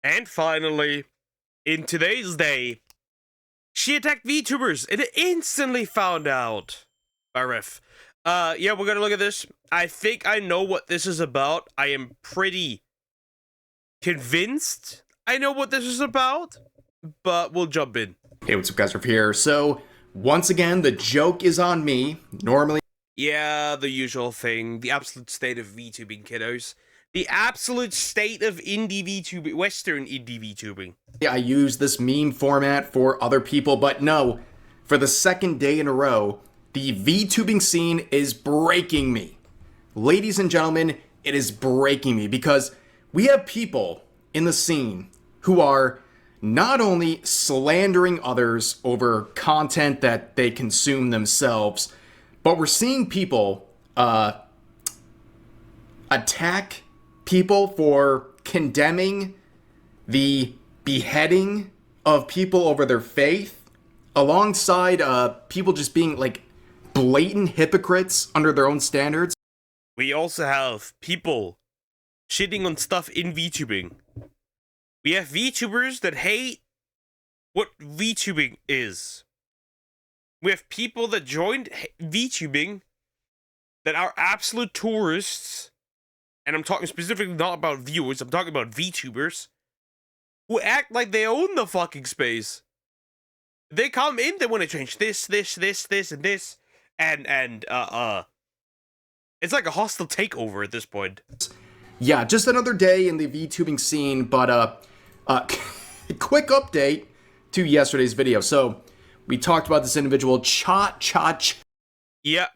And finally, in today's day, she attacked VTubers and instantly found out. RF. Yeah, we're gonna look at this. I think I know what this is about. I am pretty convinced I know what this is about, but we'll jump in. Hey, what's up, guys? We're here. So, once again, the joke is on me. Normally, Yeah, the usual thing. The absolute state of VTubing, kiddos. The absolute state of indie VTubing, Western indie VTubing. I use this meme format for other people, but no, for the second day in a row, the VTubing scene is breaking me. Ladies and gentlemen, it is breaking me because we have people in the scene who are not only slandering others over content that they consume themselves, but we're seeing people attack people for condemning the beheading of people over their faith, alongside people just being like blatant hypocrites under their own standards. We also have people shitting on stuff in VTubing. We have VTubers that hate what VTubing is. We have people that joined VTubing that are absolute tourists, and I'm talking specifically not about viewers, I'm talking about VTubers, who act like they own the fucking space. They come in, they want to change this, and this, and it's like a hostile takeover at this point. Yeah, just another day in the VTubing scene, but quick update to yesterday's video. So, we talked about this individual, Yeah,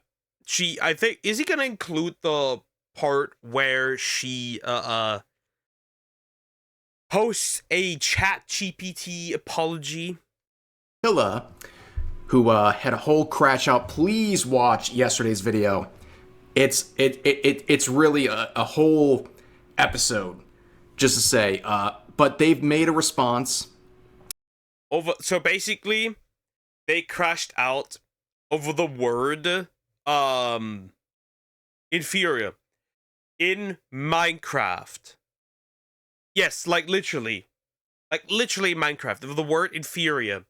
I think, is he gonna include the part where she, posts a ChatGPT apology? Hilla, who had a whole crash out. Please watch yesterday's video. It's really a whole episode, just to say. But they've made a response. So basically, they crashed out over the word inferior in Minecraft. Yes, like literally Minecraft, the word inferior.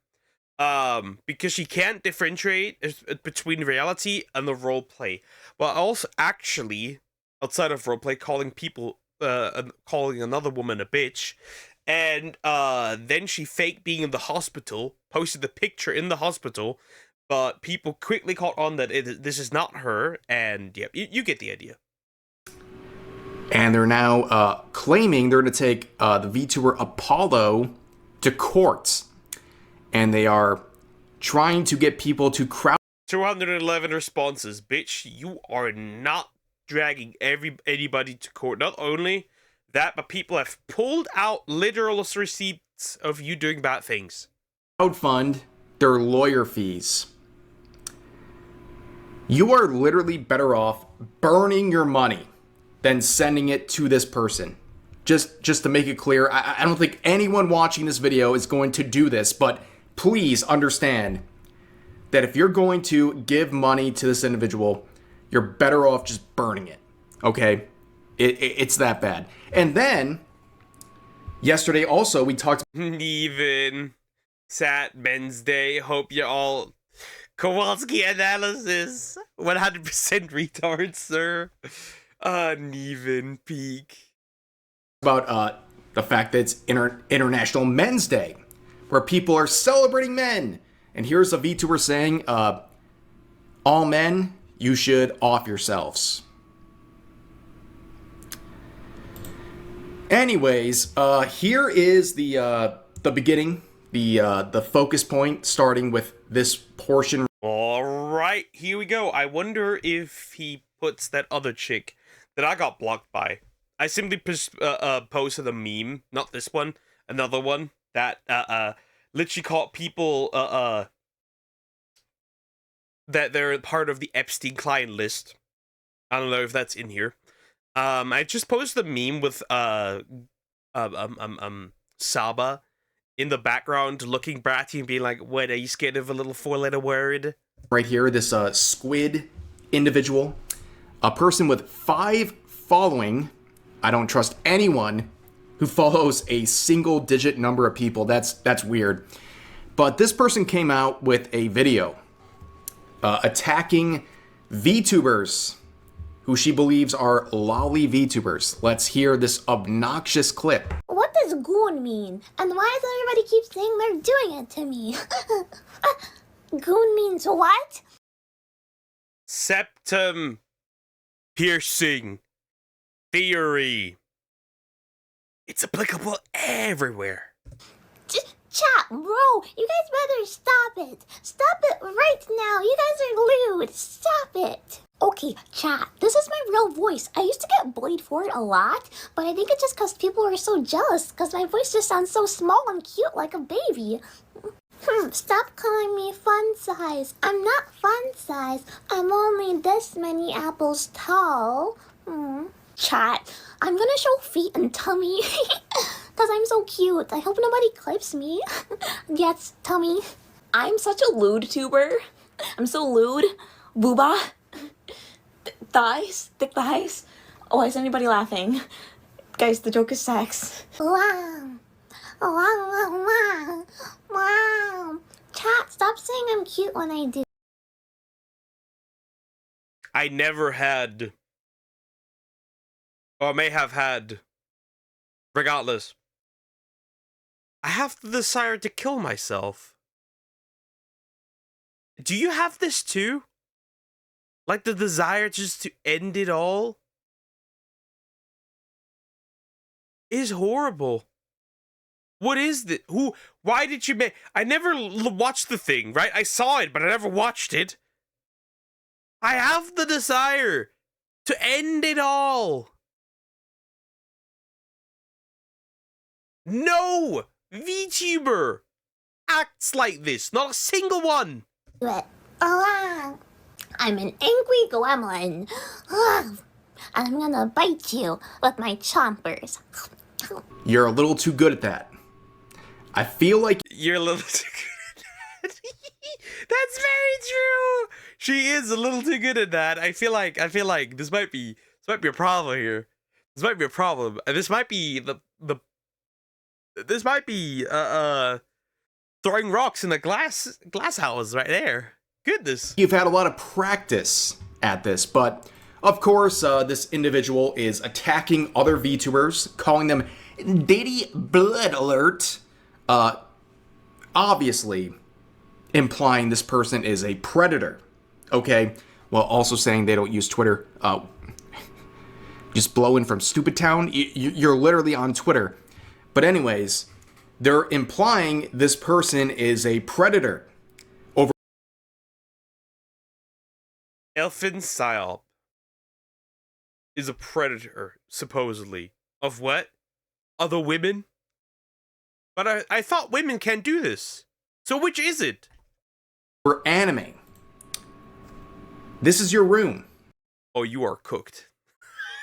Because she can't differentiate between reality and the roleplay, but also actually outside of roleplay, calling another woman a bitch, and then she faked being in the hospital, posted the picture in the hospital, but people quickly caught on that this is not her, and yeah, you get the idea. And they're now claiming they're going to take the VTuber Apollo to court. And they are trying to get people to crowd. 211 responses. Bitch, you are not dragging anybody to court. Not only that, but people have pulled out literal receipts of you doing bad things. Crowdfund their lawyer fees. You are literally better off burning your money than sending it to this person. Just to make it clear, I don't think anyone watching this video is going to do this, but please understand that if you're going to give money to this individual, you're better off just burning it, okay? It's that bad. And then, yesterday also, we talked... Even Sat Wednesday, hope you all... Kowalski analysis, 100% retard, sir. Uneven peak. About the fact that it's International Men's Day, where people are celebrating men. And here's a VTuber saying, all men, you should off yourselves. Anyways, here is the beginning, the focus point, starting with this portion. Alright, here we go. I wonder if he puts that other chick that I got blocked by. I simply posted a meme, not this one, another one, that literally caught people that they're part of the Epstein client list. I don't know if that's in here. I just posted a meme with Saba in the background looking bratty and being like, what, are you scared of a little 4-letter word? Right here, this squid individual, a person with 5 following. I don't trust anyone who follows a single digit number of people. That's weird. But this person came out with a video attacking VTubers who she believes are lolly VTubers. Let's hear this obnoxious clip. What does goon mean? And why does everybody keep saying they're doing it to me? Goon means what? Septum piercing theory. It's applicable everywhere. Chat, bro, you guys better stop it. Stop it right now. You guys are lewd. Stop it. Okay, chat, this is my real voice. I used to get bullied for it a lot, but I think it's just because people are so jealous because my voice just sounds so small and cute like a baby. Stop calling me fun size. I'm not fun size. I'm only this many apples tall. Chat, I'm gonna show feet and tummy because I'm so cute. I hope nobody clips me. Yes, tummy. I'm such a lewd tuber. I'm so lewd. Booba. Thighs. Thick thighs. Oh, is anybody laughing? Guys, the joke is sex. Wow. Wow. Chat, stop saying I'm cute when I do. I never had, or may have had, regardless, I have the desire to kill myself. Do you have this too? Like the desire just to end it all? Is horrible. What is this? Why did you make... I never watched the thing, right? I saw it, but I never watched it. I have the desire to end it all. No VTuber acts like this. Not a single one. It. Wow. I'm an angry gremlin. And I'm gonna bite you with my chompers. You're a little too good at that. I feel like You're a little too good at that. That's very true. She is a little too good at that. I feel like this might be a problem here. This might be a problem. This might be this might be throwing rocks in a glass house right there. Goodness. you've had a lot of practice at this, but of course, this individual is attacking other VTubers, calling them Diddy Blood Alert. Obviously implying this person is a predator, okay? While also saying they don't use Twitter. Just blow in from Stupid Town. You're literally on Twitter. But anyways, they're implying this person is a predator. Elfin Psyop is a predator, supposedly. Of what? Other women? But I thought women can't do this. So which is it? For anime. This is your room. Oh, you are cooked.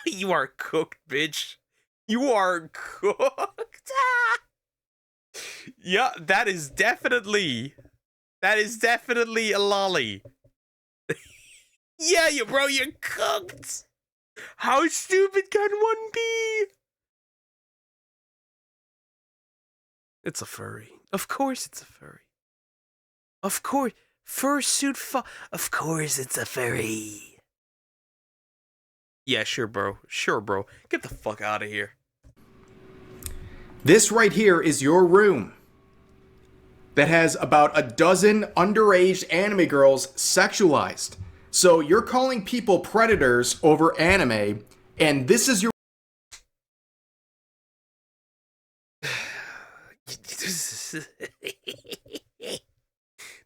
You are cooked, bitch. You are cooked. Yeah, that is definitely a lolly. Yeah, bro, you're cooked. How stupid can one be? It's a furry. Of course it's a furry. Of course. Fursuit of course it's a furry. Yeah, sure, bro. Sure, bro. Get the fuck out of here. This right here is your room that has about a dozen underage anime girls sexualized. So you're calling people predators over anime, and this is your...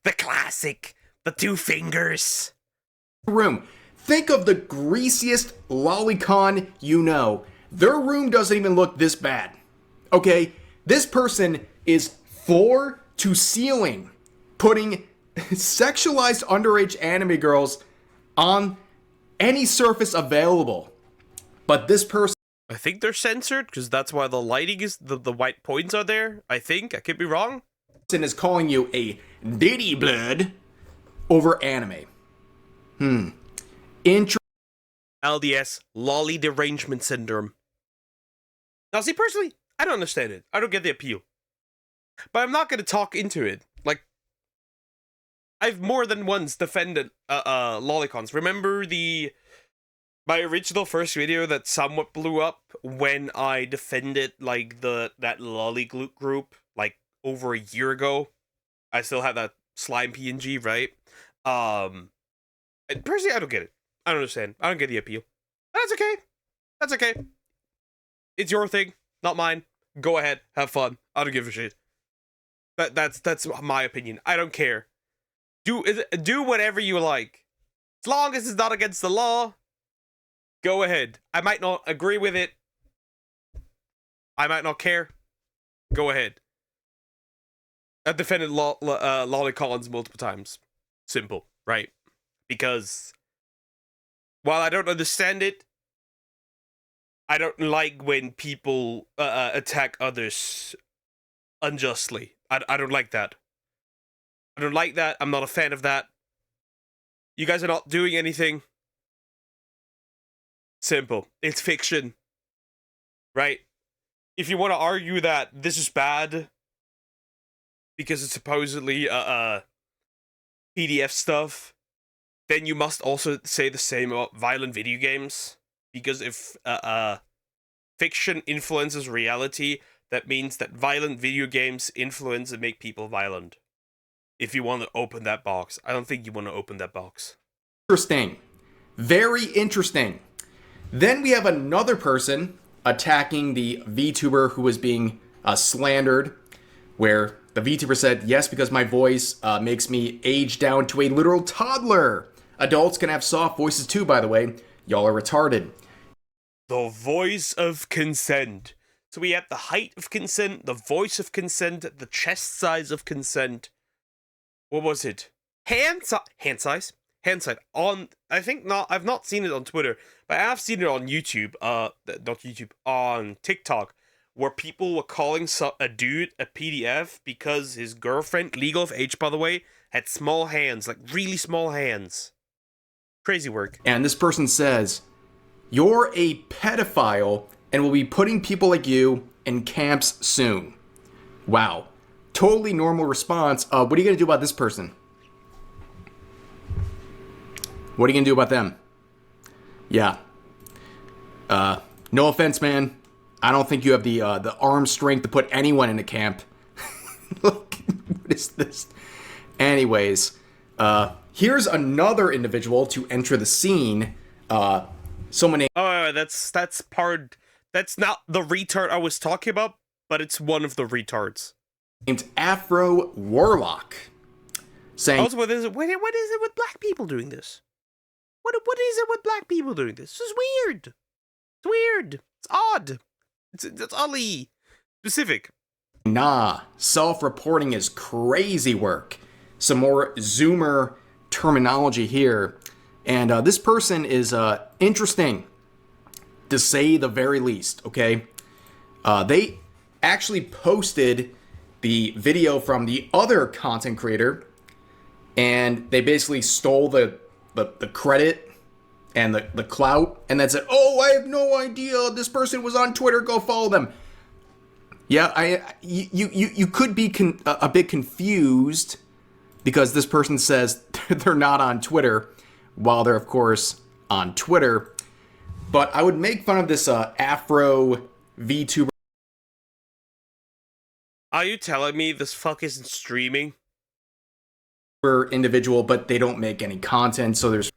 The classic. The two fingers. room. Think of the greasiest lolicon you know. Their room doesn't even look this bad. Okay? This person is floor to ceiling putting sexualized underage anime girls on any surface available. But this person I think they're censored because that's why the lighting is the white points are there. I think I could be wrong. is calling you a Diddy Blood over anime. LDS, lolly derangement syndrome. Now, see, personally, I don't understand it. I don't get the appeal. But I'm not going to talk into it. Like, I've more than once defended lolicons. Remember my original first video that somewhat blew up when I defended like that lolly group like over a year ago? I still have that slime PNG, right? And personally, I don't get it. I don't understand. I don't get the appeal. That's okay. That's okay. It's your thing, not mine. Go ahead, have fun. I don't give a shit. That's my opinion. I don't care. Do whatever you like, as long as it's not against the law. Go ahead. I might not agree with it. I might not care. Go ahead. I've defended lolicons multiple times. Simple, right? Because while I don't understand it, I don't like when people attack others unjustly. I don't like that. I don't like that. I'm not a fan of that. You guys are not doing anything. Simple. It's fiction. Right? If you want to argue that this is bad because it's supposedly PDF stuff, then you must also say the same about violent video games. Because if fiction influences reality, that means that violent video games influence and make people violent. If you want to open that box. I don't think you want to open that box. Interesting. Very interesting. Then we have another person attacking the VTuber who was being slandered, where the VTuber said, yes, because my voice makes me age down to a literal toddler. Adults can have soft voices too, by the way. Y'all are retarded. The voice of consent. So we have the height of consent, the voice of consent, the chest size of consent. What was it? Hand size? Hand size. I think not. I've not seen it on Twitter, but I have seen it on YouTube. Not YouTube, on TikTok, where people were calling a dude a PDF because his girlfriend, legal of age by the way, had small hands, like really small hands. Crazy work. And this person says, you're a pedophile and will be putting people like you in camps soon. Wow. Totally normal response. What are you going to do about this person? What are you going to do about them? Yeah. No offense, man. I don't think you have the arm strength to put anyone in a camp. Look, what is this? Anyways, here's another individual to enter the scene. Someone named... Oh, that's not the retard I was talking about, but it's one of the retards. Named Afro Warlock. Saying... Also, what is it with black people doing this? What is it with black people doing this? This is weird. It's weird. It's odd. It's oddly specific. Nah, self-reporting is crazy work. Some more Zoomer terminology here. And this person is interesting, to say the very least, okay? They actually posted the video from the other content creator, and they basically stole the credit and the clout, and then said, oh, I have no idea, this person was on Twitter, go follow them. Yeah, you could be a bit confused because this person says they're not on Twitter, while they're, of course, on Twitter. But I would make fun of this Afro VTuber. Are you telling me this fuck isn't streaming? Individual, but they don't make any content, so there's...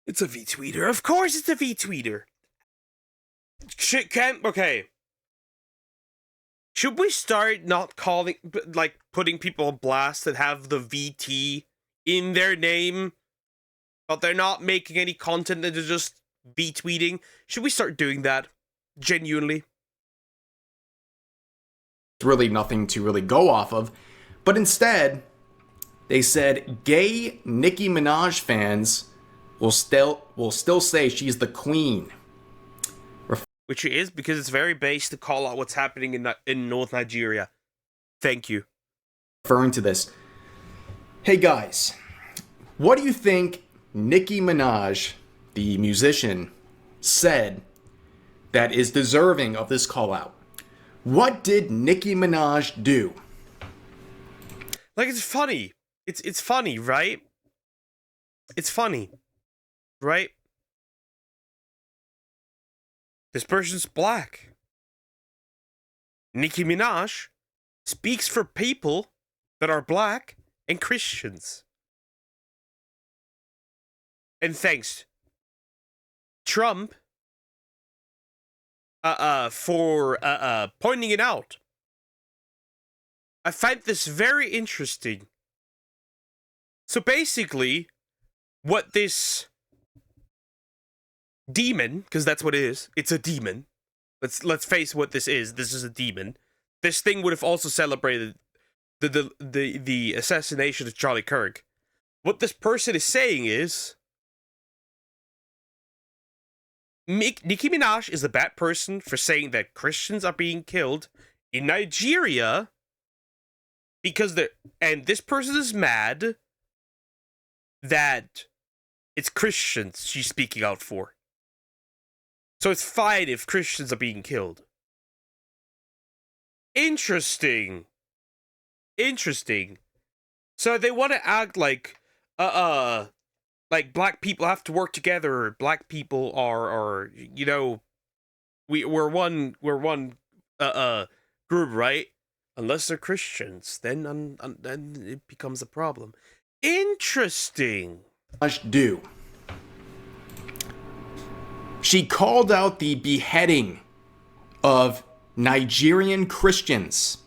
It's a VTweeter. Of course it's a VTweeter. Okay. Should we start not calling, like, putting people on blast that have the VT in their name, but they're not making any content and they're just VTweeting? Should we start doing that? Genuinely. Really nothing to really go off of. But instead, they said gay Nicki Minaj fans will still say she's the queen. Which it is, because it's very base to call out what's happening in North Nigeria. Thank you. Referring to this. Hey guys, what do you think Nicki Minaj, the musician, said that is deserving of this call out? What did Nicki Minaj do? Like, it's funny. It's funny, right? It's funny, right? This person's black. Nicki Minaj speaks for people that are black and Christians. And thanks Trump for pointing it out. I find this very interesting. So basically, what this demon, because that's what it is, it's a demon. Let's face what this is. This is a demon. This thing would have also celebrated the assassination of Charlie Kirk. What this person is saying is, Nicki Minaj is a bad person for saying that Christians are being killed in Nigeria because and this person is mad that it's Christians she's speaking out for. So it's fine if Christians are being killed. Interesting. So they want to act like black people have to work together. Black people are you know, we're one group, right? Unless they're Christians, then it becomes a problem. Interesting. Do. She called out the beheading of Nigerian Christians.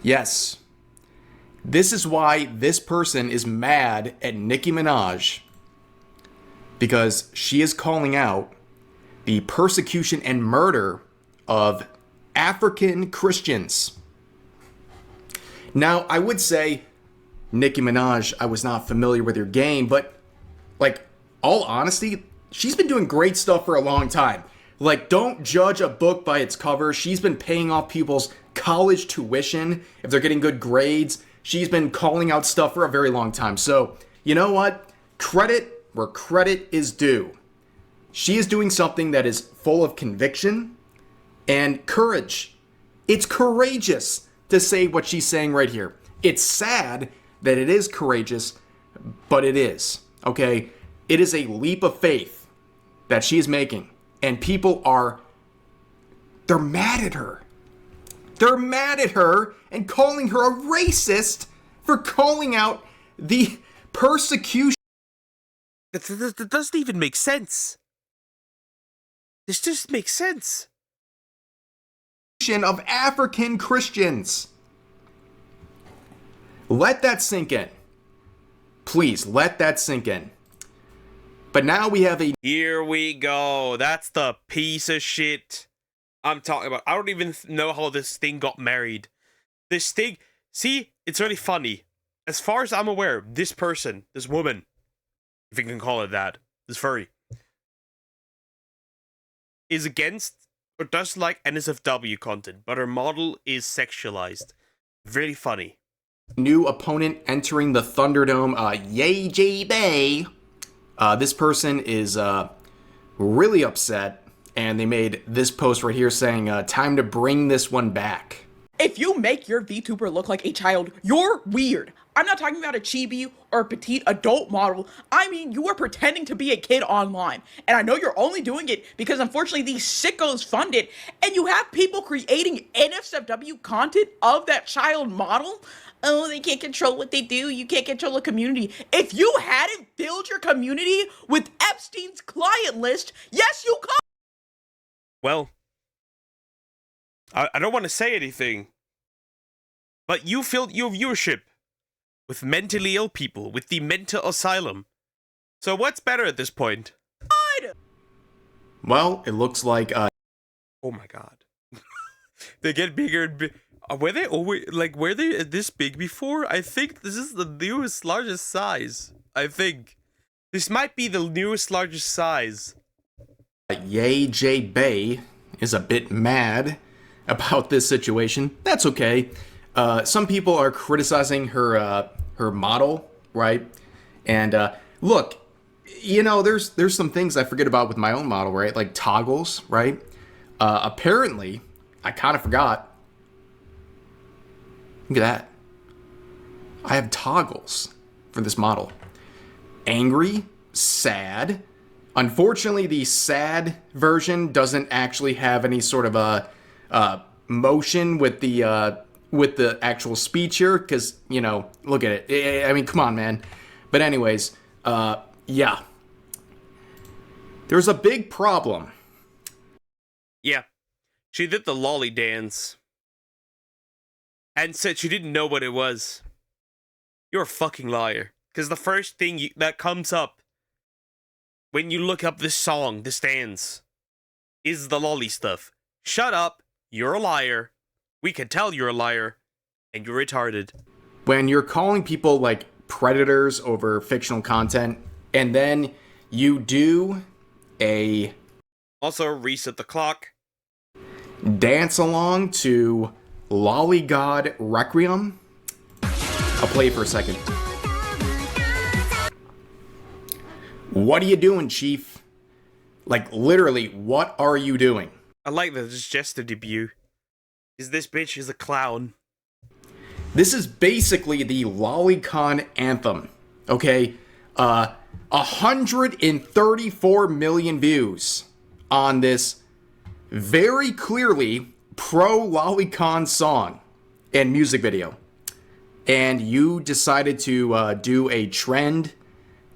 Yes. This is why this person is mad at Nicki Minaj, because she is calling out the persecution and murder of African Christians. Now, I would say, Nicki Minaj, I was not familiar with your game, but, like, all honesty, she's been doing great stuff for a long time. Like, don't judge a book by its cover. She's been paying off people's college tuition if they're getting good grades. She's been calling out stuff for a very long time. So, you know what? Credit where credit is due. She is doing something that is full of conviction and courage. It's courageous to say what she's saying right here. It's sad that it is courageous, but it is, okay? It is a leap of faith that she is making. And people they're mad at her. They're mad at her and calling her a racist for calling out the persecution. That doesn't even make sense. This just makes sense. Of African Christians. Let that sink in. Please, let that sink in. But now we have Here we go. That's the piece of shit I'm talking about. I don't even know how this thing got married. This thing... See, it's really funny. As far as I'm aware, this person, this woman, if you can call it that, this furry, is against or doesn't like NSFW content, but her model is sexualized. Really funny. New opponent entering the Thunderdome, Yay J Bay. This person is really upset, and they made this post right here saying, time to bring this one back. If you make your VTuber look like a child, you're weird. I'm not talking about a chibi or a petite adult model. I mean, you are pretending to be a kid online. And I know you're only doing it because unfortunately these sickos fund it, and you have people creating NSFW content of that child model. Oh, they can't control what they do. You can't control a community. If you hadn't filled your community with Epstein's client list, yes, you could. Well, I don't want to say anything, but you filled your viewership with mentally ill people, with the mental asylum. So what's better at this point? Well, it looks like, Oh my god. They get bigger and bigger. Were they always, like, were they this big before? I think this is the newest, largest size. I think. This might be the newest, largest size. Yay J Bay is a bit mad about this situation. That's okay. Some people are criticizing her model, right? And look, you know, there's some things I forget about with my own model, right? Like toggles, right? Apparently, I kind of forgot. Look at that. I have toggles for this model. Angry, sad. Unfortunately, the sad version doesn't actually have any sort of a motion with the actual speech here, because, you know, look at it. I mean, come on, man. But anyways, yeah. There's a big problem. Yeah. She did the lolly dance. And said she didn't know what it was. You're a fucking liar. Because the first thing that comes up when you look up this song, this dance, is the lolly stuff. Shut up. You're a liar. We can tell you're a liar. And you're retarded. When you're calling people like predators over fictional content, and then you do a Also, reset the clock. dance along to Lolly God Requiem. I'll play it for a second. What are you doing, Chief? Like, literally, what are you doing? I like that it's just a debut. Because this bitch is a clown. This is basically the Lolicon anthem, okay? 134 million views on this very clearly pro-Lolicon song and music video. And you decided to do a trend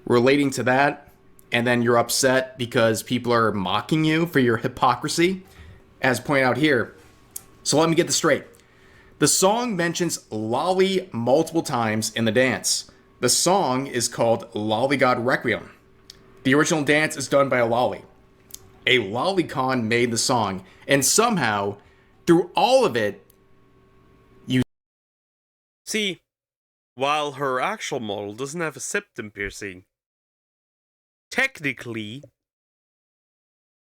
relating to that, and then you're upset because people are mocking you for your hypocrisy, as pointed out here. So let me get this straight. The song mentions lolly multiple times in the dance. The song is called Lolly God Requiem. The original dance is done by a lolly. A lolicon made the song, and somehow, through all of it, you... See, while her actual model doesn't have a septum piercing, technically,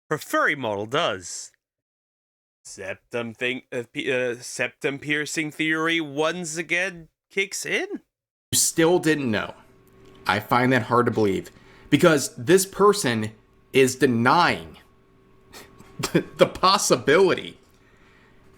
her furry model does. Septum piercing theory once again kicks in. You still didn't know. I find that hard to believe, because this person is denying the possibility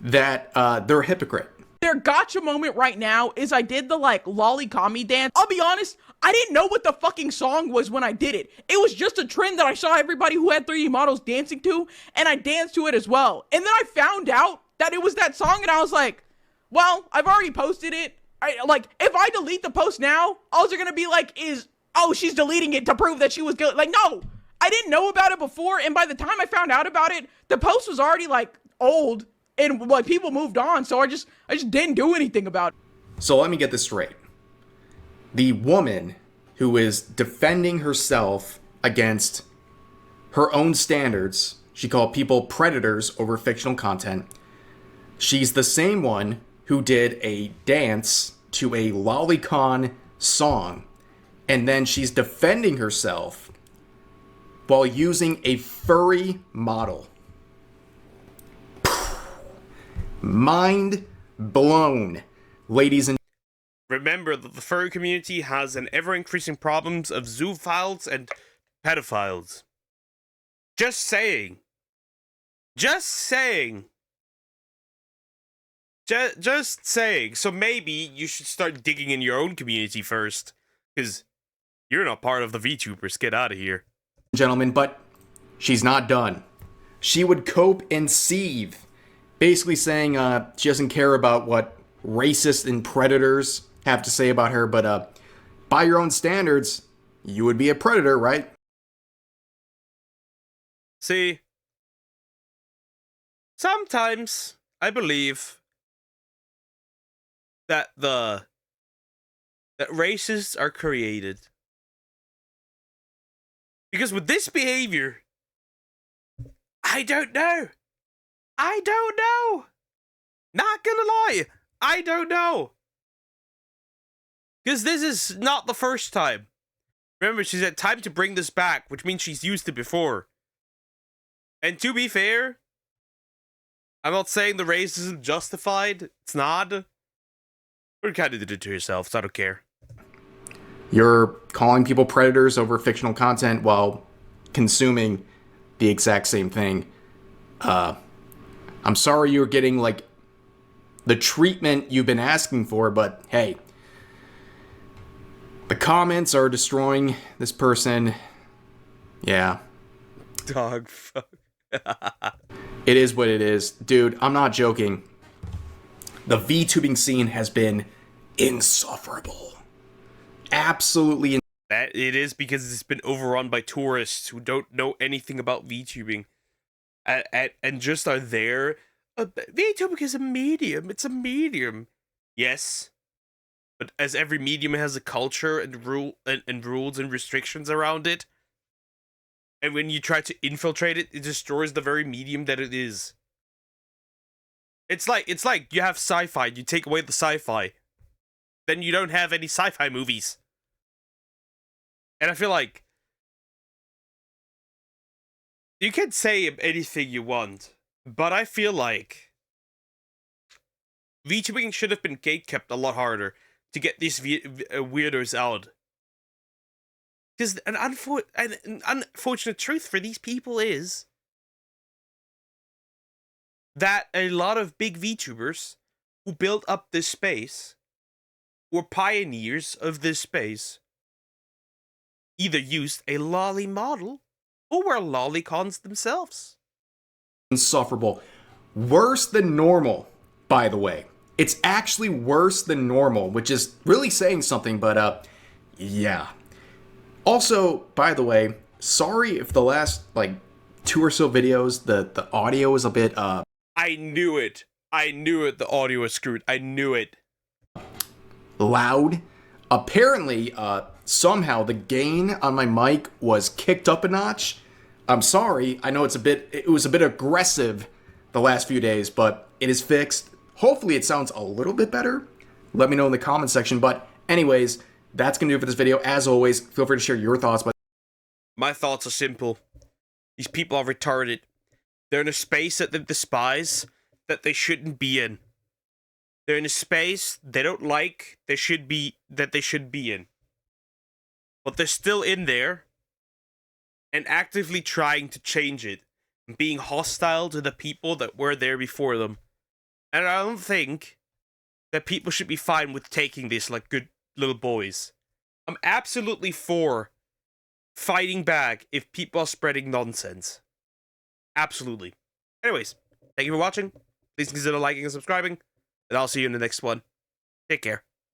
that they're a hypocrite. Their gotcha moment right now is I did the like lolicami dance. I'll be honest, I didn't know what the fucking song was when I did it. It was just a trend that I saw everybody who had 3D models dancing to, and I danced to it as well. And then I found out that it was that song, and I was like, well, I've already posted it. If I delete the post now, all they're gonna be like is, oh, she's deleting it to prove that she was good. Like, no, I didn't know about it before, and by the time I found out about it, the post was already like old, and like people moved on, so I just didn't do anything about it. So let me get this straight. The woman who is defending herself against her own standards, she called people predators over fictional content. She's the same one who did a dance to a lolicon song, and then she's defending herself while using a furry model. Mind blown, ladies and... Remember that the furry community has an ever-increasing problems of zoophiles and pedophiles. Just saying. Just saying. Just saying. So maybe you should start digging in your own community first, because you're not part of the VTubers. Get out of here. Gentlemen, but she's not done. She would cope and seethe, basically saying she doesn't care about what racists and predators have to say about her, but by your own standards, you would be a predator, right? See, sometimes I believe that racists are created. Because with this behavior, I don't know. I don't know. Not gonna lie, I don't know. Because this is not the first time. Remember, she's had time to bring this back, which means she's used it before. And to be fair, I'm not saying the racism justified. It's not. But you kind of did it to yourself, so I don't care. You're calling people predators over fictional content while consuming the exact same thing. I'm sorry you're getting, like, the treatment you've been asking for, but hey, the comments are destroying this person. Yeah. Dog, fuck. It is what it is. Dude, I'm not joking. The VTubing scene has been insufferable. Absolutely. That it is because it's been overrun by tourists who don't know anything about VTubing, and just are there. VTubing is a medium. It's a medium. Yes, but as every medium has a culture and rules and restrictions around it, and when you try to infiltrate it, it destroys the very medium that it is. It's like you have sci-fi. You take away the sci-fi, then you don't have any sci-fi movies. And I feel like you can say anything you want, but I feel like VTubing should have been gatekept a lot harder to get these weirdos out. Because an unfortunate truth for these people is that a lot of big VTubers who built up this space were pioneers of this space. Either used a lolly model or were lolicons themselves. Insufferable. Worse than normal, by the way. It's actually worse than normal, which is really saying something, but yeah. Also, by the way, sorry if the last, like, 2 or so videos, the audio is a bit, I knew it. I knew it. The audio was screwed. I knew it. loud. Apparently, somehow the gain on my mic was kicked up a notch. I'm sorry. I know it was a bit aggressive the last few days, but it is fixed. Hopefully it sounds a little bit better. Let me know in the comment section. But anyways, that's going to do it for this video. As always, feel free to share your thoughts. But My thoughts are simple. These people are retarded. They're in a space that they despise, that they shouldn't be in. They're in a space they don't like, they should be in. But they're still in there and actively trying to change it, and being hostile to the people that were there before them. And I don't think that people should be fine with taking this like good little boys. I'm absolutely for fighting back if people are spreading nonsense. Absolutely. Anyways, thank you for watching. Please consider liking and subscribing, and I'll see you in the next one. Take care.